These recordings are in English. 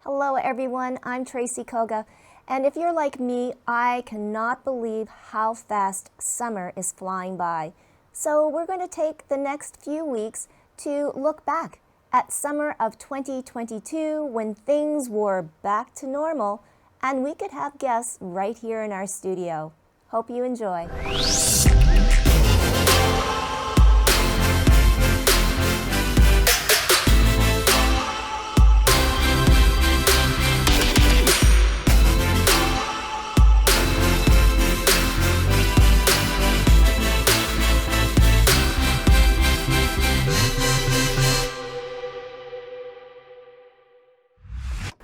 Hello everyone, I'm Tracy Koga, and if you're like me, I cannot believe how fast summer is flying by. So we're going to take the next few weeks to look back at summer of 2022 when things were back to normal and we could have guests right here in our studio. Hope you enjoy.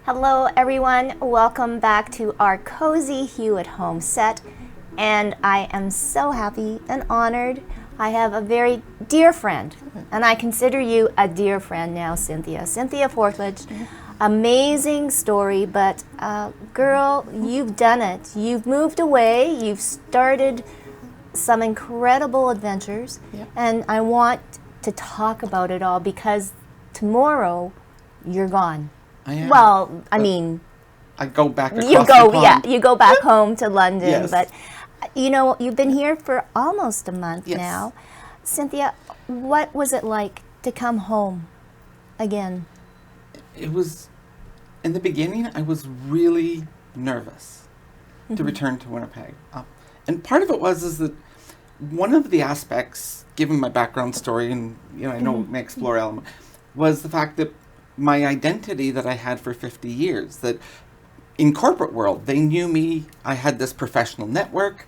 Hello everyone, welcome back to our Cozy Hue at Home set, and I am so happy and honored. I have a very dear friend, and I consider you a dear friend now, Cynthia Fortlage. Amazing story, but girl, you've done it. You've moved away, you've started some incredible adventures, and I want to talk about it all because tomorrow you're gone. I am. Well, I mean, I go back across the pond. Yeah, you go back home to London, Yes. but you know, you've been here for almost a month Yes. now. Cynthia, what was it like to come home again? It was, in the beginning, I was really nervous to return to Winnipeg. And part of it is that one of the aspects, given my background story, and I know my explore element, was the fact that my identity that I had for 50 years, that in corporate world, they knew me, I had this professional network,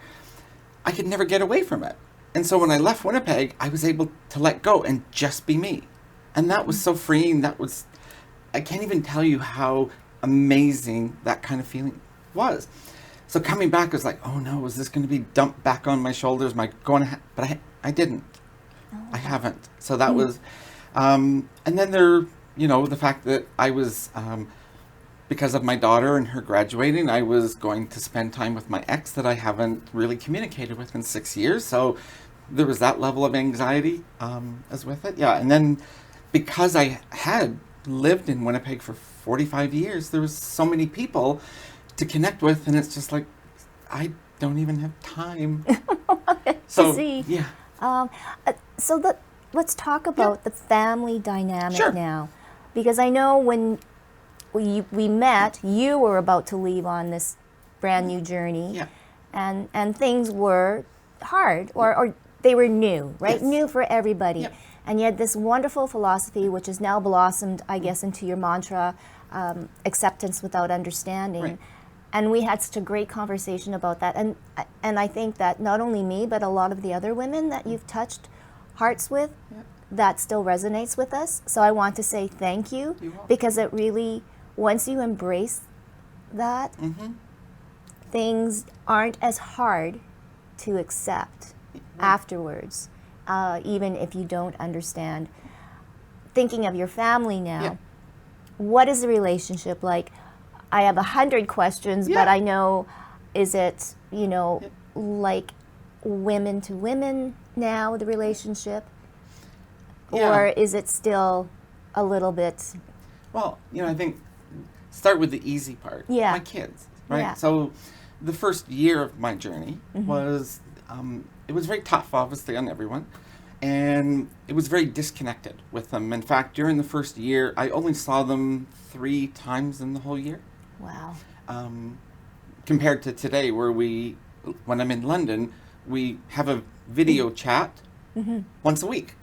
I could never get away from it. And so when I left Winnipeg, I was able to let go and just be me. And that was so freeing. I can't even tell you how amazing that kind of feeling was. So coming back was like, oh no, is this going to be dumped back on my shoulders? Am I going to but I didn't. I haven't. So that was, and then the fact that I was, because of my daughter and her graduating, I was going to spend time with my ex that I haven't really communicated with in 6 years. So there was that level of anxiety as with it. Yeah, and then because I had lived in Winnipeg for 45 years, there was so many people to connect with, and it's just like, I don't even have time. To see. Yeah. Let's talk about the family dynamic Sure. now. Because I know when we met, you were about to leave on this brand new journey. Yeah. And things were hard, or they were new, right? Yes. New for everybody. Yeah. And you had this wonderful philosophy, which has now blossomed, I guess, into your mantra, acceptance without understanding. Right. And we had such a great conversation about that. And I think that not only me, but a lot of the other women that you've touched hearts with, that still resonates with us. So I want to say thank you, because it really, once you embrace that, things aren't as hard to accept afterwards, even if you don't understand. Thinking of your family now, what is the relationship like? I have 100 questions, but I know, is it, like women to women now, the relationship? Or is it still a little bit? Well, I think start with the easy part. Yeah. My kids, right? Yeah. So the first year of my journey was, it was very tough, obviously, on everyone. And it was very disconnected with them. In fact, during the first year, I only saw them 3 times in the whole year. Wow. Compared to today, where when I'm in London, we have a video chat once a week.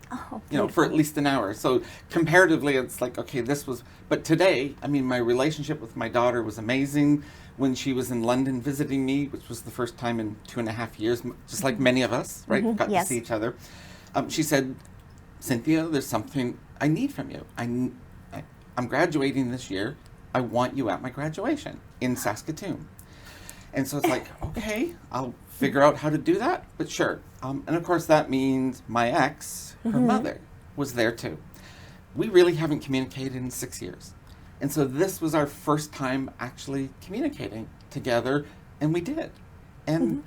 Oh, For at least an hour. So comparatively, it's like, okay, but today, my relationship with my daughter was amazing. When she was in London visiting me, which was the first time in 2.5 years, just like many of us, right, got to see each other. She said, Cynthia, there's something I need from you. I'm graduating this year. I want you at my graduation in Saskatoon. And so it's like, okay, I'll figure out how to do that, but sure. And of course that means my ex, her mother, was there too. We really haven't communicated in 6 years. And so this was our first time actually communicating together, and we did. And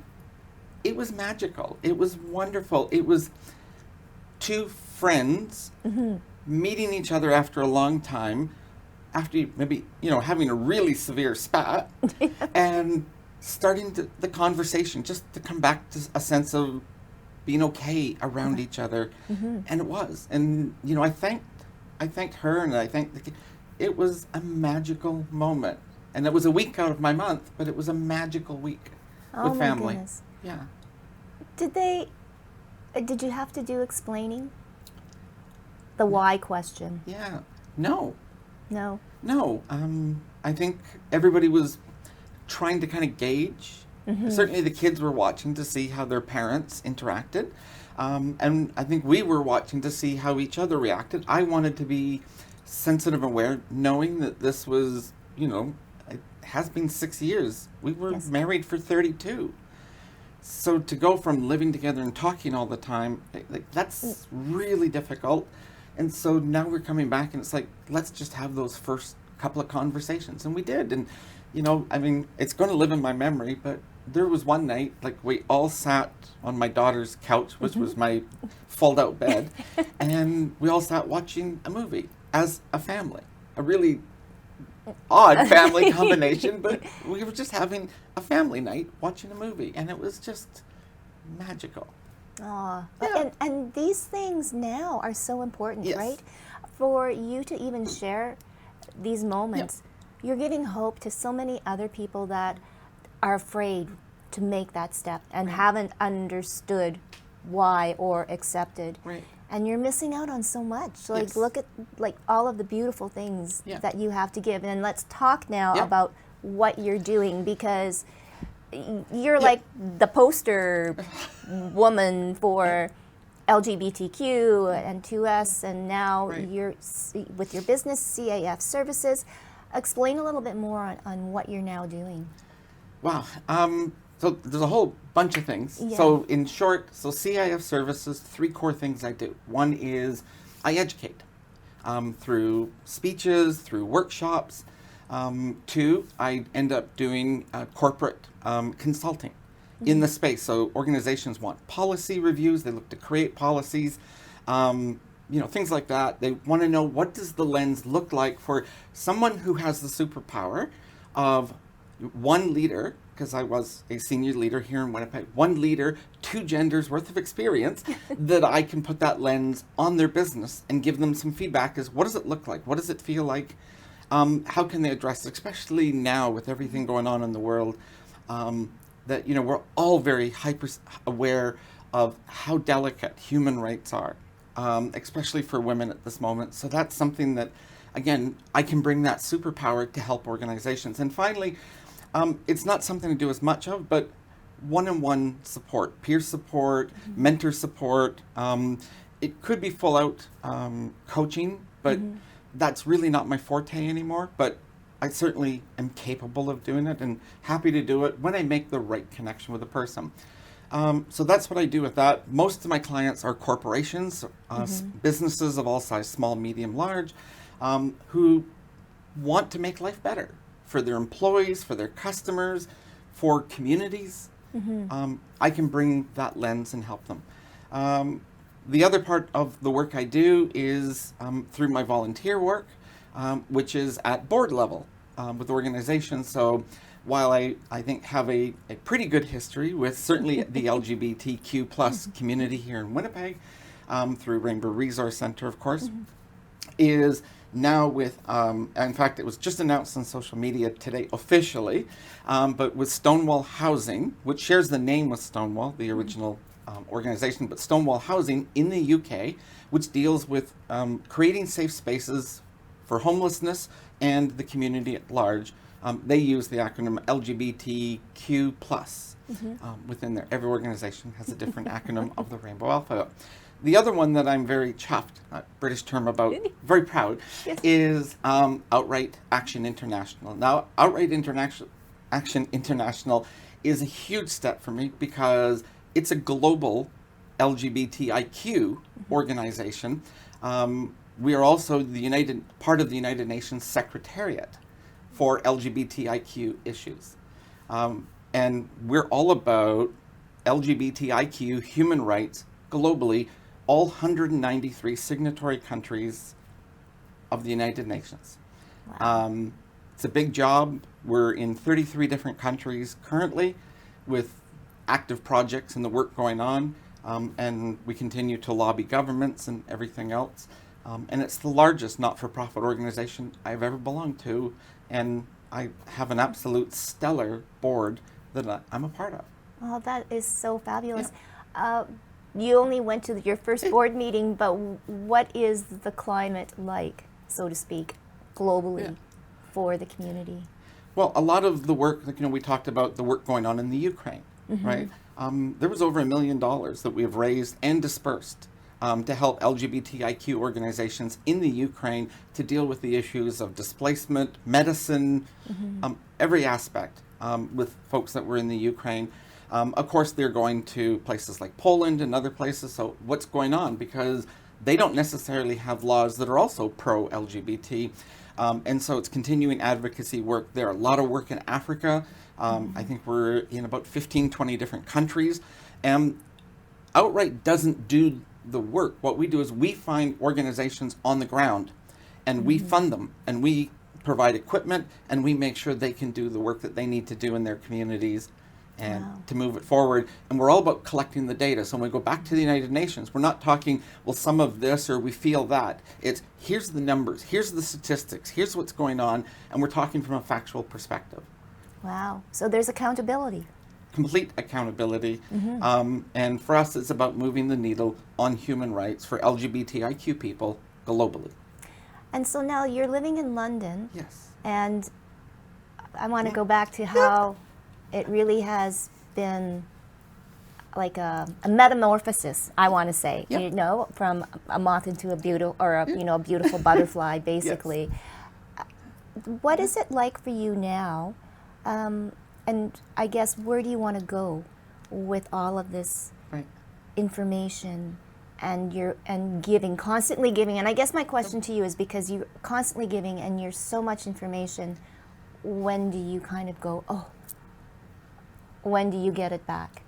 it was magical. It was wonderful. It was 2 friends meeting each other after a long time, after maybe, having a really severe spat and starting the conversation just to come back to a sense of being okay around each other. And it was. And, I thanked her and I thanked the kid. It was a magical moment. And it was a week out of my month, but it was a magical week with family. My goodness. Yeah. Did you have to do explaining? The why question. Yeah. No. No. No. I think everybody was trying to kind of gauge. Certainly the kids were watching to see how their parents interacted. And I think we were watching to see how each other reacted. I wanted to be sensitive and aware, knowing that this was, it has been 6 years. We were married for 32. So to go from living together and talking all the time, that's really difficult. And so now we're coming back and it's like, let's just have those first couple of conversations. And we did. And, it's going to live in my memory, but there was one night, we all sat on my daughter's couch, which was my fold-out bed, and we all sat watching a movie as a family. A really odd family combination, but we were just having a family night watching a movie, and it was just magical. Aw. Yeah. And these things now are so important, Yes. right? For you to even share these moments, you're giving hope to so many other people that are afraid to make that step and haven't understood why or accepted. Right. And you're missing out on so much. Yes. Look at all of the beautiful things that you have to give. And let's talk now about what you're doing, because you're like the poster woman for LGBTQ and 2S, and now you're with your business, CAF Services. Explain a little bit more on what you're now doing. Wow. So there's a whole bunch of things. Yeah. So in short, CIF Services, 3 core things I do. One is I educate through speeches, through workshops. 2, I end up doing corporate consulting in the space. So organizations want policy reviews. They look to create policies. Things like that. They want to know, what does the lens look like for someone who has the superpower of one leader, because I was a senior leader here in Winnipeg, one leader, 2 genders worth of experience, that I can put that lens on their business and give them some feedback as, what does it look like? What does it feel like? How can they address it, especially now with everything going on in the world, that, we're all very hyper aware of how delicate human rights are. Especially for women at this moment. So that's something that, again, I can bring that superpower to help organizations. And finally, it's not something to do as much of, but one-on-one support, peer support, mentor support. It could be full-out coaching, but that's really not my forte anymore. But I certainly am capable of doing it and happy to do it when I make the right connection with a person. So that's what I do with that. Most of my clients are corporations, businesses of all size, small, medium, large, who want to make life better for their employees, for their customers, for communities. I can bring that lens and help them. The other part of the work I do is through my volunteer work, which is at board level with organizations. So while I think have a pretty good history with certainly the LGBTQ plus community here in Winnipeg, through Rainbow Resource Center, of course, is now with, in fact, it was just announced on social media today officially, but with Stonewall Housing, which shares the name with Stonewall, the original organization, but Stonewall Housing in the UK, which deals with creating safe spaces for homelessness and the community at large. They use the acronym LGBTQ+. Within there. Every organization has a different acronym of the rainbow alphabet. The other one that I'm very chuffed, British term about, very proud, is Outright Action International. Now, Outright Action International is a huge step for me because it's a global LGBTIQ organization. We are also part of the United Nations Secretariat for LGBTIQ issues. And we're all about LGBTIQ human rights globally, all 193 signatory countries of the United Nations. Wow. It's a big job. We're in 33 different countries currently with active projects and the work going on. And we continue to lobby governments and everything else. And it's the largest not-for-profit organization I've ever belonged to. And I have an absolute stellar board that I'm a part of. Oh, that is so fabulous. You only went to your first board meeting, but what is the climate like, so to speak, globally for the community? Well, a lot of the work, like, we talked about the work going on in the Ukraine, right? There was over $1 million that we have raised and dispersed to help LGBTIQ organizations in the Ukraine to deal with the issues of displacement, medicine, every aspect with folks that were in the Ukraine. Of course, they're going to places like Poland and other places. So what's going on? Because they don't necessarily have laws that are also pro-LGBT. And so it's continuing advocacy work there. A lot of work in Africa. I think we're in about 15, 20 different countries. And Outright doesn't do the work. What we do is we find organizations on the ground and we fund them and we provide equipment and we make sure they can do the work that they need to do in their communities and to move it forward. And we're all about collecting the data. So when we go back to the United Nations, we're not talking, well, some of this or we feel that. It's here's the numbers, here's the statistics, here's what's going on, and we're talking from a factual perspective. Wow. So there's accountability. Complete accountability. And for us, it's about moving the needle on human rights for LGBTIQ people globally. And so now you're living in London. Yes. And I want to go back to how it really has been like a metamorphosis, I want to say, from a moth into a beautiful, or a beautiful butterfly, basically. What is it like for you now? And I guess, where do you want to go with all of this information and giving, constantly giving? And I guess my question to you is, because you're constantly giving and you're so much information, when do you kind of go, oh, when do you get it back?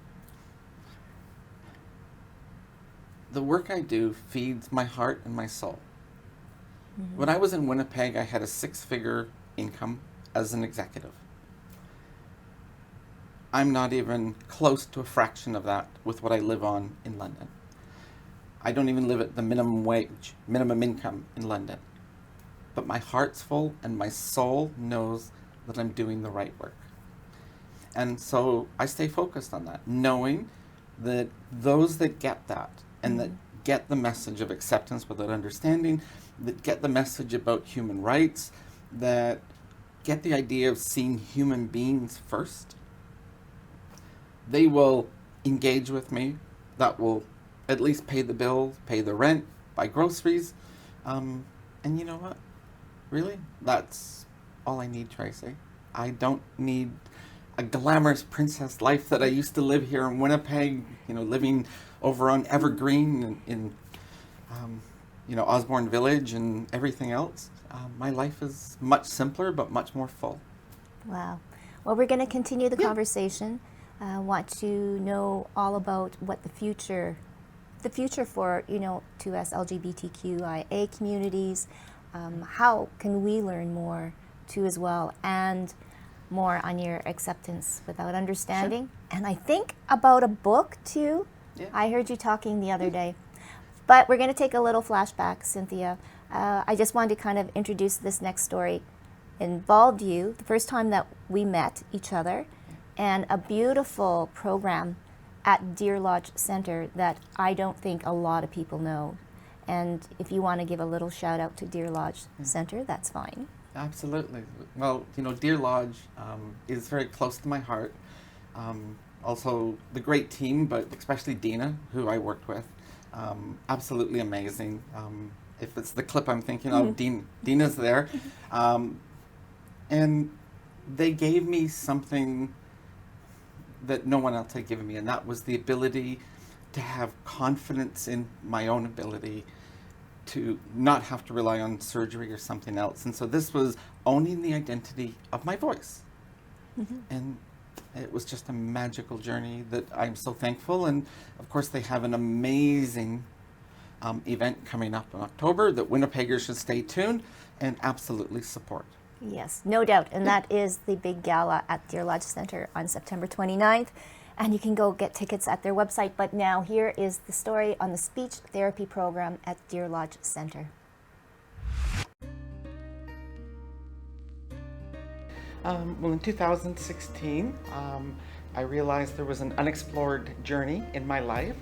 The work I do feeds my heart and my soul. When I was in Winnipeg, I had a 6-figure income as an executive. I'm not even close to a fraction of that with what I live on in London. I don't even live at the minimum wage, minimum income in London. But my heart's full and my soul knows that I'm doing the right work. And so I stay focused on that, knowing that those that get that and that get the message of acceptance without understanding, that get the message about human rights, that get the idea of seeing human beings first, they will engage with me. That will at least pay the bills, pay the rent, buy groceries. And you know what? Really, that's all I need, Tracy. I don't need a glamorous princess life that I used to live here in Winnipeg, living over on Evergreen in Osborne Village and everything else. My life is much simpler, but much more full. Wow. Well, we're going to continue the conversation. I want to know all about what the future for, to us LGBTQIA communities, how can we learn more too as well, and more on your acceptance without understanding. Sure. And I think about a book too. Yeah. I heard you talking the other day. But we're going to take a little flashback, Cynthia. I just wanted to kind of introduce this next story. Involved you, the first time that we met each other, and a beautiful program at Deer Lodge Center that I don't think a lot of people know. And if you want to give a little shout out to Deer Lodge Center, that's fine. Absolutely. Well, Deer Lodge is very close to my heart. Also, the great team, but especially Dina, who I worked with. Absolutely amazing. If it's the clip I'm thinking of, Dina's there. And they gave me something that no one else had given me, and that was the ability to have confidence in my own ability to not have to rely on surgery or something else. And so this was owning the identity of my voice. And it was just a magical journey that I'm so thankful. And of course they have an amazing event coming up in October that Winnipeggers should stay tuned and absolutely support. Yes, no doubt. And that is the big gala at Deer Lodge Center on September 29th. And you can go get tickets at their website. But now here is the story on the speech therapy program at Deer Lodge Center. Well, in 2016, I realized there was an unexplored journey in my life,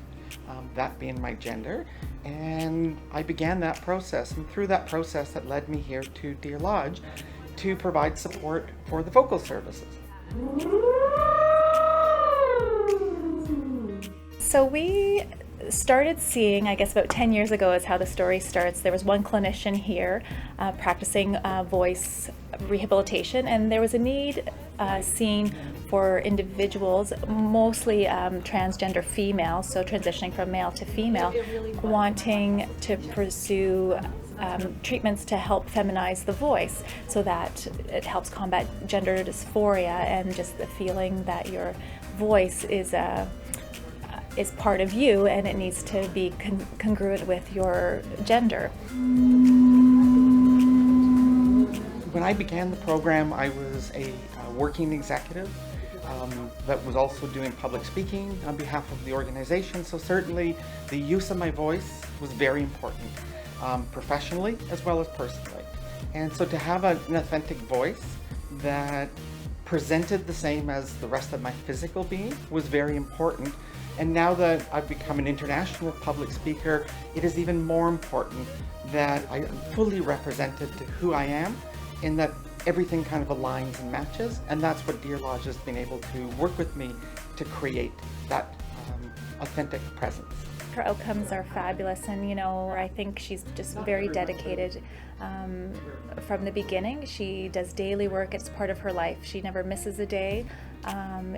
that being my gender, and I began that process. And through that process, it led me here to Deer Lodge to provide support for the vocal services. So we started seeing, I guess about 10 years ago is how the story starts. There was one clinician here practicing voice rehabilitation, and there was a need seen for individuals, mostly transgender females, so transitioning from male to female, wanting to pursue treatments to help feminize the voice so that it helps combat gender dysphoria and just the feeling that your voice is part of you and it needs to be congruent with your gender. When I began the program, I was a working executive that was also doing public speaking on behalf of the organization, so certainly the use of my voice was very important, professionally as well as personally. And so to have an authentic voice that presented the same as the rest of my physical being was very important. And now that I've become an international public speaker, it is even more important that I am fully represented to who I am, in that everything kind of aligns and matches. And that's what Deer Lodge has been able to work with me to create that authentic presence. Her outcomes are fabulous, and I think she's just very dedicated from the beginning. She does daily work, it's part of her life. She never misses a day.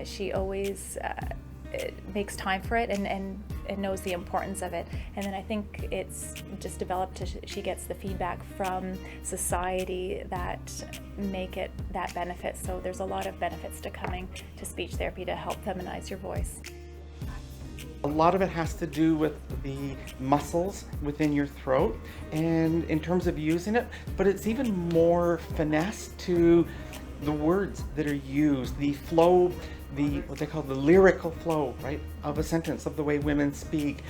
She always makes time for it and knows the importance of it. And then I think it's just developed she gets the feedback from society that make it that benefit. So there's a lot of benefits to coming to speech therapy to help feminize your voice. A lot of it has to do with the muscles within your throat and in terms of using it, but it's even more finesse to the words that are used, the flow, what they call the lyrical flow, right, of a sentence, of the way women speak,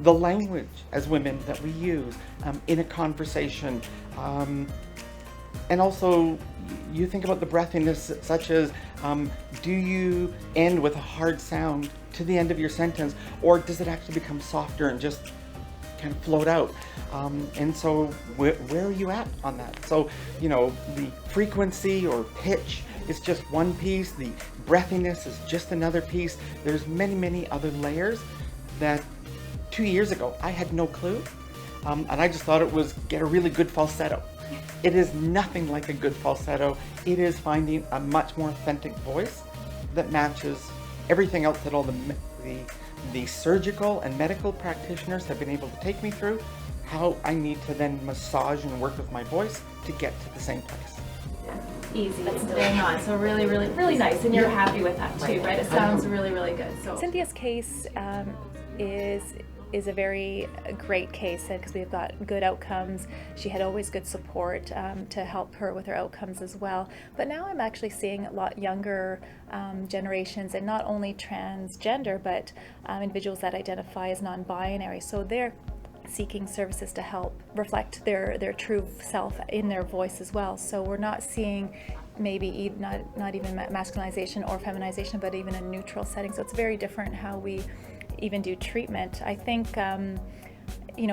the language as women that we use in a conversation. And also, you think about the breathiness, such as, do you end with a hard sound to the end of your sentence, or does it actually become softer and just kind of float out? And so where are you at on that? So, the frequency or pitch is just one piece, the breathiness is just another piece. There's many, many other layers that 2 years ago I had no clue, and I just thought it was get a really good falsetto. It is nothing like a good falsetto. It is finding a much more authentic voice that matches everything else that all the surgical and medical practitioners have been able to take me through, how I need to then massage and work with my voice to get to the same place. Easy and staying on, so really, really, really nice, and you're happy with that too, right? It sounds really, really good. So Cynthia's case is a very great case because we've got good outcomes. She had always good support to help her with her outcomes as well. But now I'm actually seeing a lot younger generations, and not only transgender, but individuals that identify as non-binary. So they're seeking services to help reflect their true self in their voice as well. So we're not seeing maybe not even masculinization or feminization, but even a neutral setting. So it's very different how we even do treatment. I think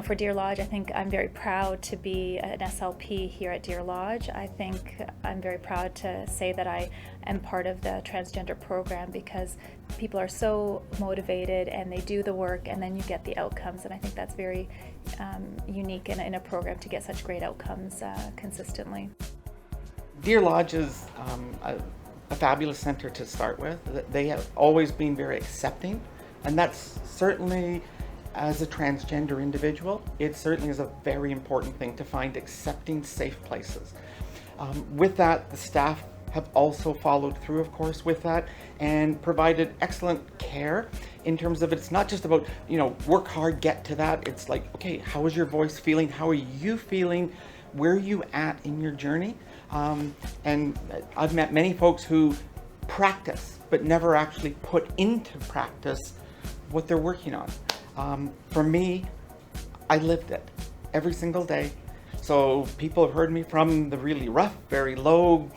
for Deer Lodge, I think I'm very proud to be an SLP here at Deer Lodge. I think I'm very proud to say that I am part of the transgender program, because people are so motivated and they do the work and then you get the outcomes, and I think that's very unique in a program to get such great outcomes consistently. Deer Lodge is a fabulous center to start with. They have always been very accepting, and that's certainly, as a transgender individual, it certainly is a very important thing to find accepting, safe places. With that, the staff have also followed through, of course, with that, and provided excellent care in terms of it's not just about, work hard, get to that. It's like, okay, how is your voice feeling? How are you feeling? Where are you at in your journey? And I've met many folks who practice, but never actually put into practice what they're working on. For me, I lived it every single day. So people have heard me from the really rough, very low,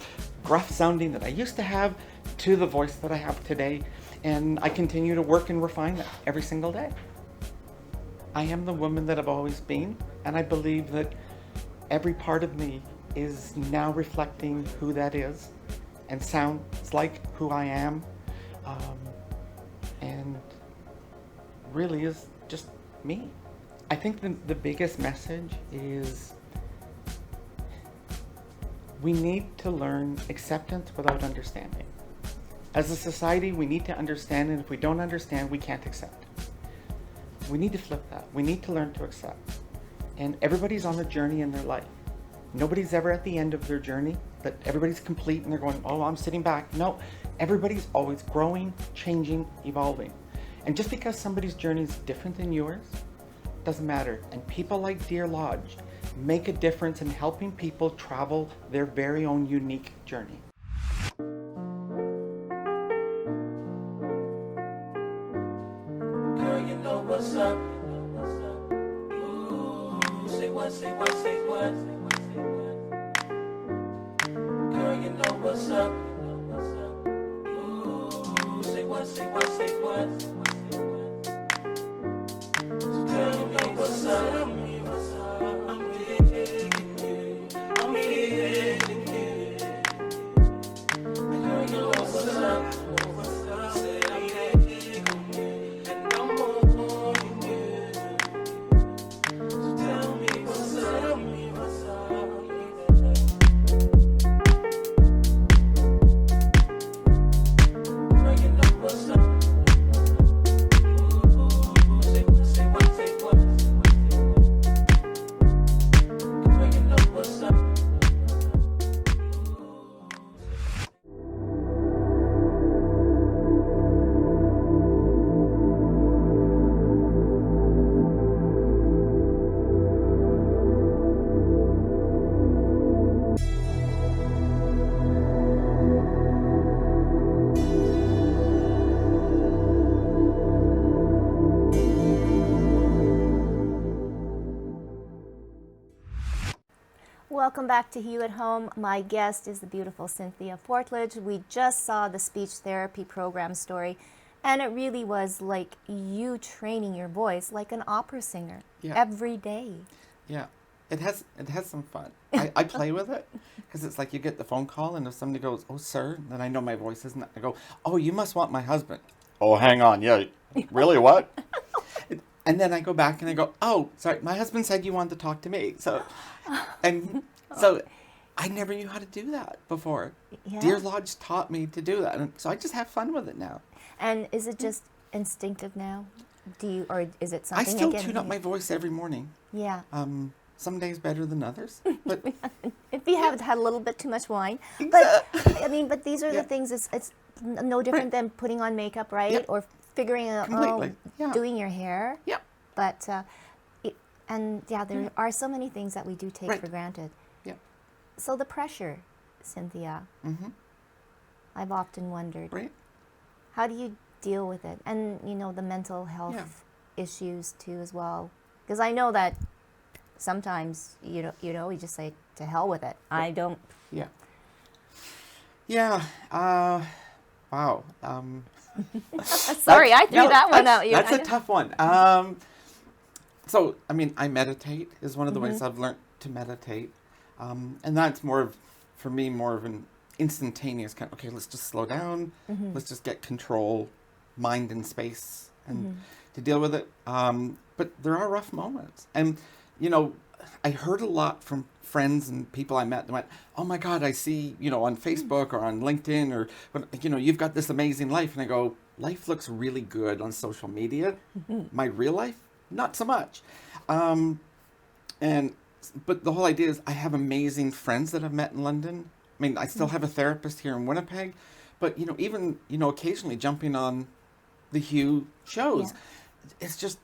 gruff sounding that I used to have to the voice that I have today. And I continue to work and refine that every single day. I am the woman that I've always been, and I believe that every part of me is now reflecting who that is and sounds like who I am, and really is just me. I think the biggest message is we need to learn acceptance without understanding. As a society, we need to understand, and if we don't understand, we can't accept. We need to flip that. We need to learn to accept. And everybody's on a journey in their life. Nobody's ever at the end of their journey, that everybody's complete and they're going, oh, I'm sitting back. No, everybody's always growing, changing, evolving. And just because somebody's journey is different than yours, doesn't matter. And people like Dear Lodge make a difference in helping people travel their very own unique journey. Girl, you know what's up. Ooh, say what, say what, say what. Girl, you know what's up. Ooh, say what, say what, say what. Girl, you know what's up. I'm feeling you. I'm feeling you. Girl, you know what's up. Say I'm feeling you. And I'm more than you. So tell me what's up. Tell me what's up. Girl, you know what's up. Ooh, say what, say what, say what. Girl, you know what's up. Welcome back to Hue at Home. My guest is the beautiful Cynthia Fortlage. We just saw the speech therapy program story, and it really was like you training your voice like an opera singer every day. Yeah, it has some fun. I play with it because it's like you get the phone call, and if somebody goes, "Oh, sir," then I know my voice isn't. I go, "Oh, you must want my husband." Oh, hang on, yeah, really, what? And then I go back and I go, "Oh, sorry, my husband said you wanted to talk to me." So I never knew how to do that before. Yeah. Dear Lodge taught me to do that, and so I just have fun with it now. And is it just instinctive now? Or is it something? I still again? tune up my voice every morning. Yeah. Some days better than others, but If you haven't had a little bit too much wine, but I mean, but these are the things. It's no different than putting on makeup, right? Yep. Or figuring out Completely. Yeah. doing your hair. Yep. But there are so many things that we do take Right. for granted. Yep. So the pressure, Cynthia. Mm-hmm. I've often wondered, Right. how do you deal with it, and the mental health issues too as well? Because I know that sometimes you just say to hell with it. I don't. Yeah. Yeah. Wow. Sorry, I threw that one out. That's a tough one. So, I mean, I meditate is one of the ways I've learned to meditate. And that's for me, more of an instantaneous kind of, okay, let's just slow down. Let's just get control, mind and space, and to deal with it. But there are rough moments. And, I heard a lot from friends and people I met that went, oh my God, I see, on Facebook or on LinkedIn or, you've got this amazing life. And I go, life looks really good on social media. My real life, not so much. But the whole idea is I have amazing friends that I've met in London. I mean, I still have a therapist here in Winnipeg, but, even, occasionally jumping on the Hue shows. It's just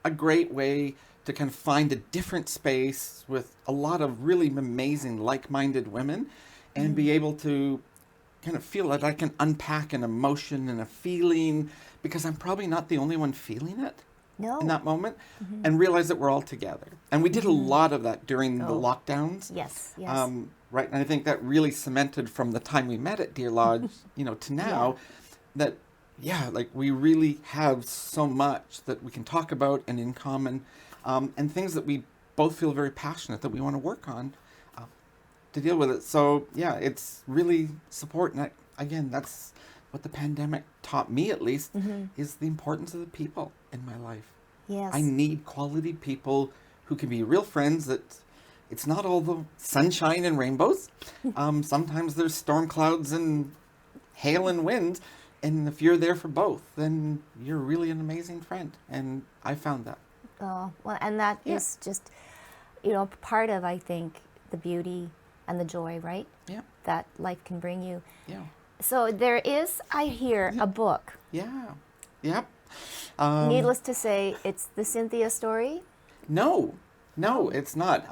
a great way to kind of find a different space with a lot of really amazing like-minded women and be able to kind of feel that I can unpack an emotion and a feeling, because I'm probably not the only one feeling it No. in that moment, and realize that we're all together. And we did a lot of that during the Oh. lockdowns. Yes. Yes. Right, and I think that really cemented from the time we met at Deer Lodge, to now, that, like we really have so much that we can talk about and in common, and things that we both feel very passionate that we want to work on to deal with it. So, it's really support. And again, that's what the pandemic taught me, at least, is the importance of the people in my life. Yes. I need quality people who can be real friends. That it's not all the sunshine and rainbows. Sometimes there's storm clouds and hail and wind. And if you're there for both, then you're really an amazing friend. And I found that. Oh, well, and that is just, part of, I think, the beauty and the joy, right? Yeah. That life can bring you. Yeah. So there is, I hear, a book. Yeah. Yep. Needless to say, it's the Cynthia story. No, it's not.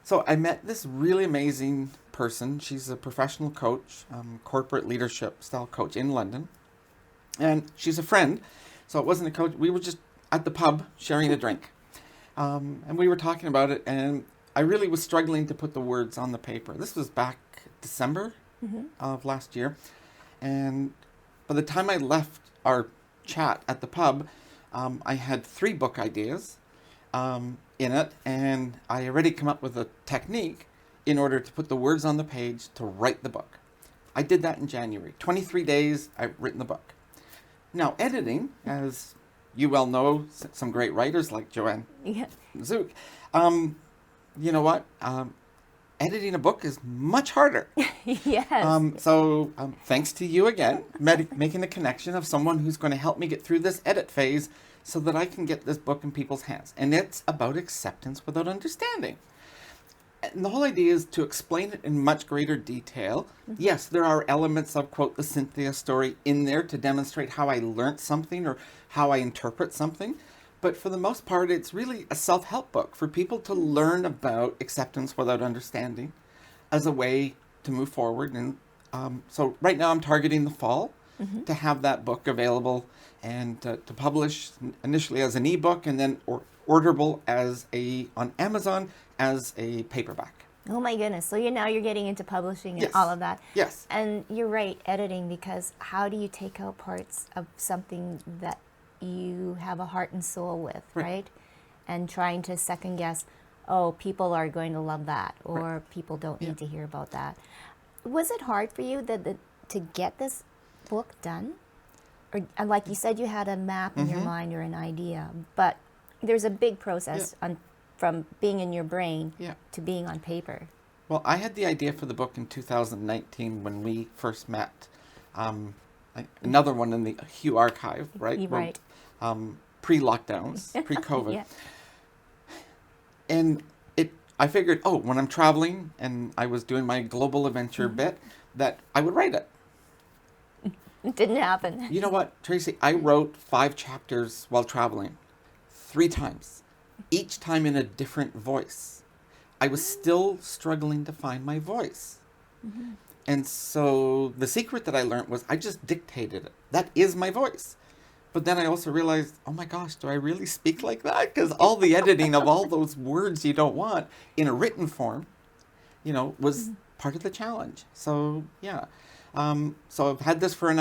So I met this really amazing person. She's a professional coach, corporate leadership style coach in London. And she's a friend. So it wasn't a coach. We were just at the pub sharing a drink. And we were talking about it. And I really was struggling to put the words on the paper. This was back December of last year. And by the time I left our chat at the pub, I had 3 book ideas in it, and I already come up with a technique in order to put the words on the page to write the book. I did that in January. 23 days, I've written the book. Now, editing, as you well know, some great writers like Joanne Yeah. Zook, you know what? Editing a book is much harder. Yes. So thanks to you again, making the connection of someone who's going to help me get through this edit phase so that I can get this book in people's hands. And it's about acceptance without understanding. And the whole idea is to explain it in much greater detail. Yes, there are elements of, quote, the Cynthia story in there to demonstrate how I learned something or how I interpret something. But for the most part, it's really a self-help book for people to learn about acceptance without understanding as a way to move forward. And so right now I'm targeting the fall to have that book available and to publish initially as an ebook and then orderable on Amazon as a paperback. Oh my goodness. So now you're getting into publishing and Yes. all of that. Yes. And you're right, editing, because how do you take out parts of something that you have a heart and soul with, right? And trying to second guess, people are going to love that, or people don't need to hear about that. Was it hard for you to get this book done? Or, and like you said, you had a map in your mind or an idea, but there's a big process from being in your brain to being on paper. Well, I had the idea for the book in 2019 when we first met. Another one in the Hue archive, right? Right. Pre-lockdowns, pre-COVID. Yeah. And I figured, when I'm traveling and I was doing my global adventure bit, that I would write it. It didn't happen. You know what, Tracy? I wrote 5 chapters while traveling 3 times, each time in a different voice. I was still struggling to find my voice. And so the secret that I learned was I just dictated it. That is my voice. But then I also realized, oh my gosh, do I really speak like that? Because all the editing of all those words you don't want in a written form, was part of the challenge. So, so I've had this for an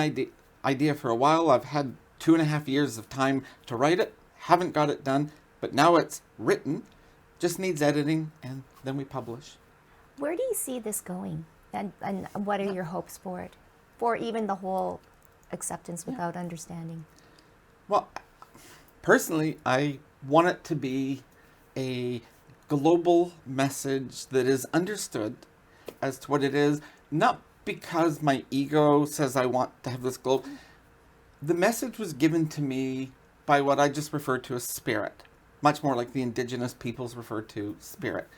idea for a while. I've had 2.5 years of time to write it. Haven't got it done, but now it's written. Just needs editing, and then we publish. Where do you see this going? And what are your hopes for it? For even the whole acceptance without understanding? Well, personally, I want it to be a global message that is understood as to what it is, not because my ego says I want to have this global. The message was given to me by what I just refer to as spirit, much more like the indigenous peoples refer to spirit.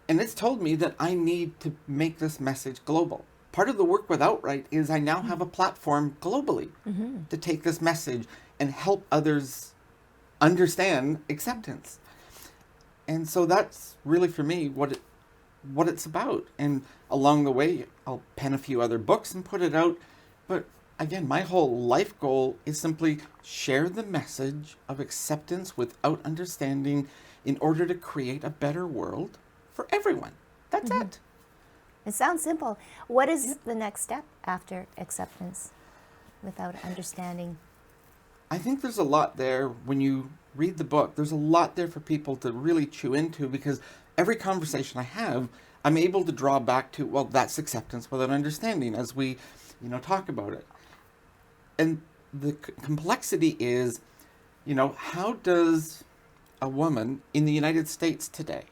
And it's told me that I need to make this message global part of the work with Outright is I now have a platform globally to take this message and help others understand acceptance. And so that's really for me what it's about. And along the way, I'll pen a few other books and put it out. But again, my whole life goal is simply share the message of acceptance without understanding in order to create a better world for everyone. That's it. It sounds simple. What is the next step after acceptance without understanding? I think there's a lot there when you read the book. There's a lot there for people to really chew into, because every conversation I have, I'm able to draw back to, well, that's acceptance without understanding as we, talk about it. And the complexity is, how does a woman in the United States today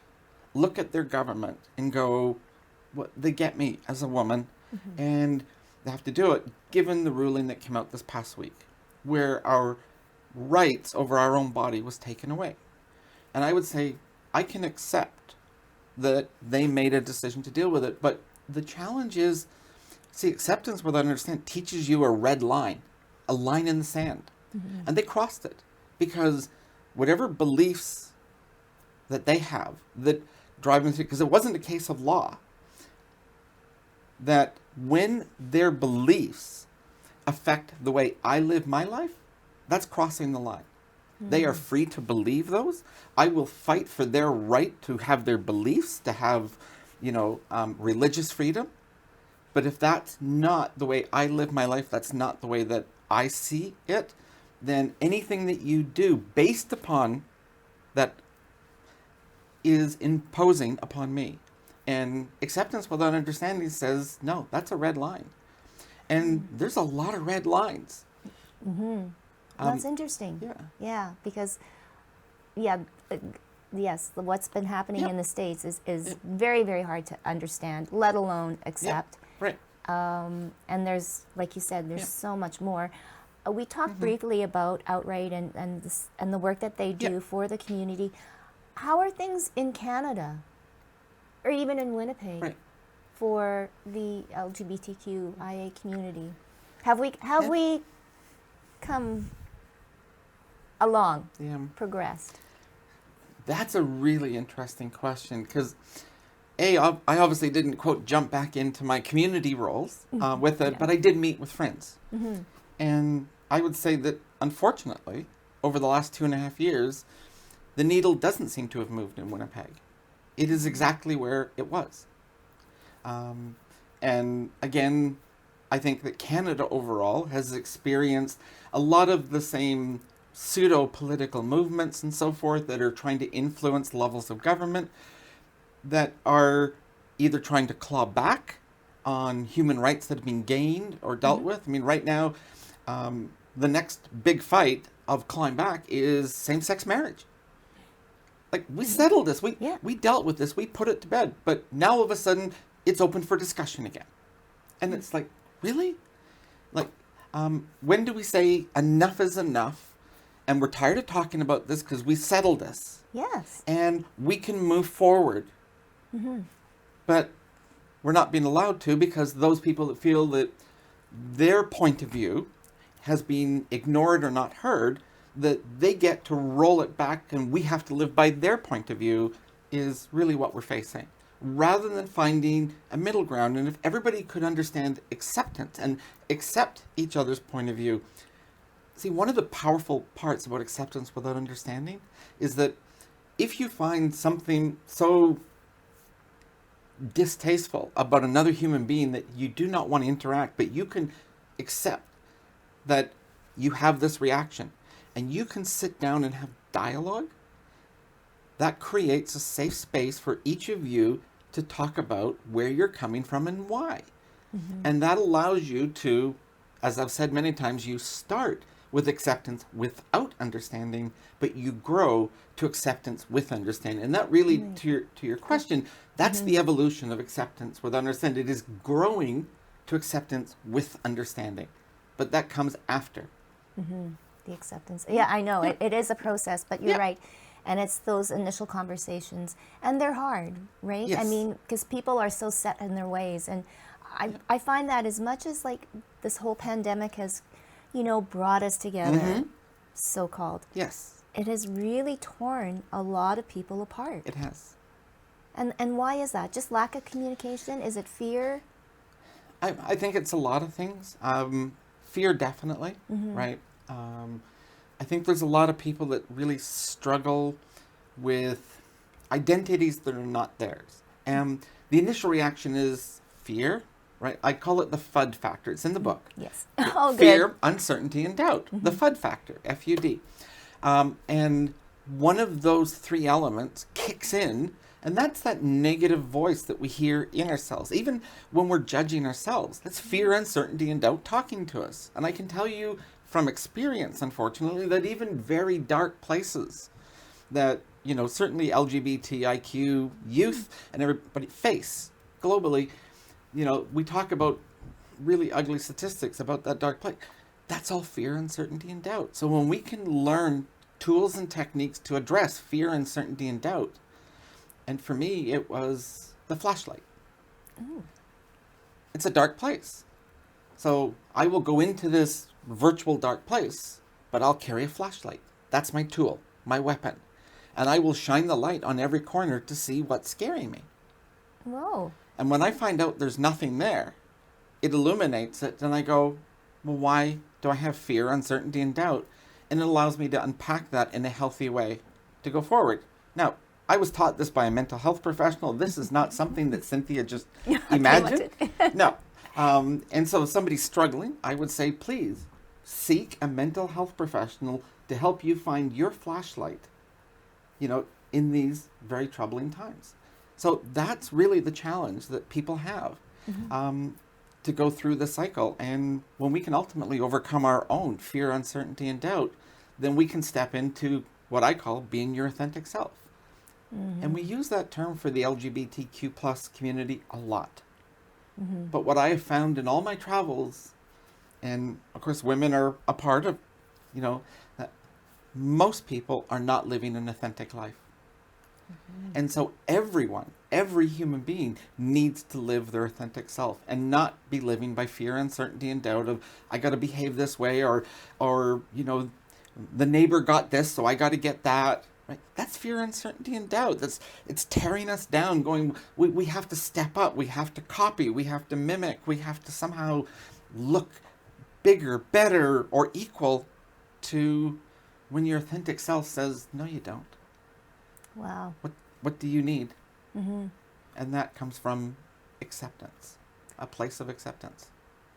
look at their government and go, well, they get me as a woman, and they have to do it given the ruling that came out this past week, where our rights over our own body was taken away. And I would say I can accept that they made a decision to deal with it, but the challenge is, acceptance without understanding teaches you a red line, a line in the sand. And they crossed it because whatever beliefs that they have that drive them through, because it wasn't a case of law, that when their beliefs affect the way I live my life, that's crossing the line. They are free to believe those. I will fight for their right to have their beliefs, to have, religious freedom. But if that's not the way I live my life, that's not the way that I see it, then anything that you do based upon that is imposing upon me. And acceptance without understanding says, no, that's a red line. And there's a lot of red lines. That's interesting. Yeah, because, yes, what's been happening in the States is very, very hard to understand, let alone accept. Right. And there's, like you said, there's so much more. We talked briefly about Outright and the work that they do for the community. How are things in Canada, or even in Winnipeg, for the LGBTQIA community? Have we come along, progressed? That's a really interesting question, because I obviously didn't, quote, jump back into my community roles with it, but I did meet with friends. And I would say that, unfortunately, over the last 2.5 years, the needle doesn't seem to have moved in Winnipeg. It is exactly where it was. And again, I think that Canada overall has experienced a lot of the same pseudo-political movements and so forth that are trying to influence levels of government, that are either trying to claw back on human rights that have been gained or dealt with. I mean, right now, the next big fight of clawing back is same-sex marriage. Like, we settled this. We dealt with this. We put it to bed. But now, all of a sudden, it's open for discussion again. And it's like, really? Like, when do we say enough is enough? And we're tired of talking about this because we settled this. Yes. And we can move forward. But we're not being allowed to, because those people that feel that their point of view has been ignored or not heard, that they get to roll it back and we have to live by their point of view, is really what we're facing. Rather than finding a middle ground, and if everybody could understand acceptance and accept each other's point of view. See, one of the powerful parts about acceptance without understanding is that if you find something so distasteful about another human being that you do not want to interact, but you can accept that you have this reaction, and you can sit down and have dialogue, that creates a safe space for each of you to talk about where you're coming from and why. And that allows you to, as I've said many times, you start with acceptance without understanding, but you grow to acceptance with understanding. And that really, to your question, that's the evolution of acceptance with understanding. It is growing to acceptance with understanding. But that comes after. The acceptance. Yeah, I know. It is a process, but you're right. And it's those initial conversations. And they're hard, right? Yes. I mean, because people are so set in their ways. And I find that as much as like this whole pandemic has, brought us together, so-called, Yes, it has really torn a lot of people apart. it has. And why is that? Just lack of communication? Is it fear? I think it's a lot of things. Fear, definitely, right? I think there's a lot of people that really struggle with identities that are not theirs. And the initial reaction is fear, right? I call it the FUD factor. It's in the book. Yes. Oh, good. Fear, uncertainty, and doubt. The FUD factor, F-U-D. And one of those three elements kicks in, and that's that negative voice that we hear in ourselves. Even when we're judging ourselves, that's fear, uncertainty, and doubt talking to us. And I can tell you from experience, unfortunately, that even very dark places that, certainly LGBTIQ youth and everybody face globally, we talk about really ugly statistics about that dark place. That's all fear, uncertainty, and doubt. So when we can learn tools and techniques to address fear, uncertainty, and doubt, and for me, it was the flashlight. Oh. It's a dark place. So I will go into this virtual dark place, but I'll carry a flashlight. That's my tool, my weapon. And I will shine the light on every corner to see what's scaring me. Whoa. And when I find out there's nothing there, it illuminates it, and I go, well, why do I have fear, uncertainty, and doubt? And it allows me to unpack that in a healthy way to go forward. Now, I was taught this by a mental health professional. This is not something that Cynthia just imagined. No. And so if somebody's struggling, I would say, please seek a mental health professional to help you find your flashlight, in these very troubling times. So that's really the challenge that people have, to go through the cycle. And when we can ultimately overcome our own fear, uncertainty, and doubt, then we can step into what I call being your authentic self. And we use that term for the LGBTQ plus community a lot. But what I have found in all my travels, and of course women are a part of, that most people are not living an authentic life. And so every human being needs to live their authentic self and not be living by fear, uncertainty, and doubt of, I got to behave this way, or the neighbor got this, so I got to get that. Right? That's fear, uncertainty, and doubt. It's tearing us down, going, we have to step up, we have to copy, we have to mimic, we have to somehow look bigger, better, or equal to when your authentic self says, no, you don't. Wow. What do you need? And that comes from acceptance, a place of acceptance.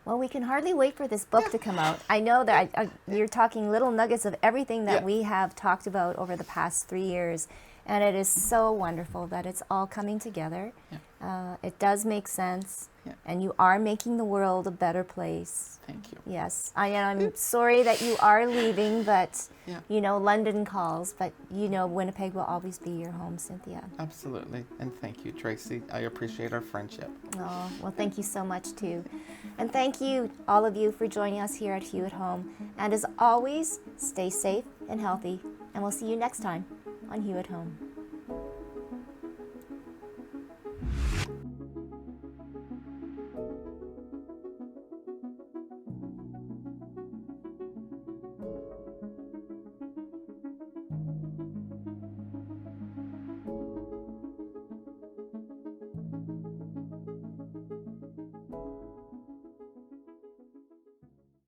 Well, we can hardly wait for this book to come out. I know that you're talking little nuggets of everything that we have talked about over the past 3 years, and it is so wonderful that it's all coming together. It does make sense, and you are making the world a better place. Thank you. Yes, I'm sorry that you are leaving, but London calls, but Winnipeg will always be your home, Cynthia. Absolutely, and thank you, Tracy. I appreciate our friendship. Oh, well, thank you so much, too. And thank you, all of you, for joining us here at Hue at Home. And as always, stay safe and healthy, and we'll see you next time on Hue at Home.